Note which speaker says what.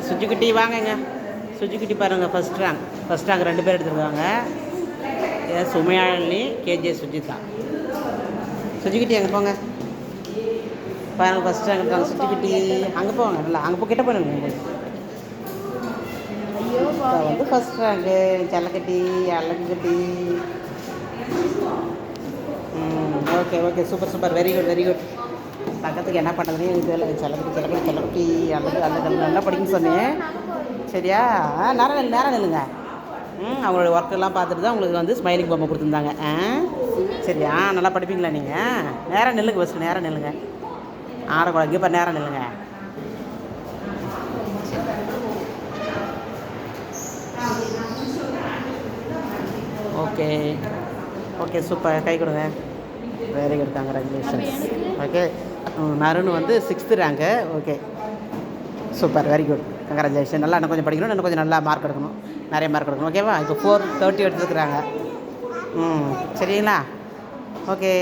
Speaker 1: சுஜிக்குட்டி வாங்கங்க. சுஜிக்குட்டி பாருங்கள், first rank 2 பேர் எடுத்துருக்காங்க. சுமையாழினி, கேஜே சுஜிதா. சுஜிக்குட்டி அங்கே போங்க பாருங்கள், ஃபஸ்ட் ரேங்க் இருக்காங்க சுஜிக்குட்டி. அங்கே போவாங்க, நல்லா அங்கே கிட்ட போயிருங்க. வந்து ஃபஸ்ட் ரேங்க்கு ஜல்லக்கட்டி அழகுக்கட்டி. Okay super very good. பக்கத்துக்கு என்ன பண்ணுறதுன்னு எனக்கு தெரியல. செல்லக்குட்டி அழகு நல்லா படிக்கணும்னு சொன்னேன். சரியா? நேரம் நில்லுங்க. அவங்களோட ஒர்க்கெல்லாம் பார்த்துட்டு தான் உங்களுக்கு வந்து ஸ்மைலிங் பொம்மை கொடுத்துருந்தாங்க. சரியா? நல்லா படிப்பீங்களா நீங்கள்? நேரம் நில்லுங்க, ஃபஸ்ட்டு நேரம் நில்லுங்க. ஆடக்கூடாது, இப்போ நேரம் நில்லுங்க. ஓகே சூப்பர், கை கொடுங்க. Very good, congratulations. ஓகே, நருண் வந்து 6th rank. Okay super, very good, congratulation. நல்லா இன்னும் கொஞ்சம் படிக்கணும், இன்னும் கொஞ்சம் நல்லா மார்க் எடுக்கணும், நிறைய மார்க் எடுக்கணும். ஓகேவா? இப்போ 430 எடுத்துருக்குறாங்க. சரிங்களா? ஓகே.